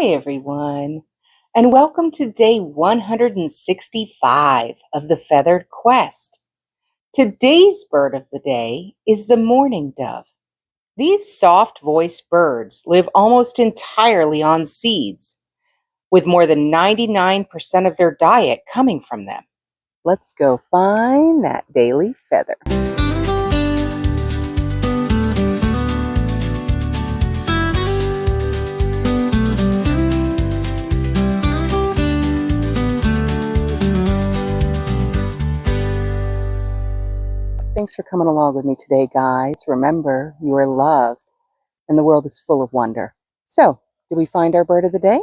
Hi, everyone, and welcome to day 165 of the Feathered Quest. Today's bird of the day is the mourning dove. These soft-voiced birds live almost entirely on seeds, with more than 99% of their diet coming from them. Let's go find that daily feather. Thanks for coming along with me today, guys. Remember, you are loved and the world is full of wonder. So, did we find our bird of the day?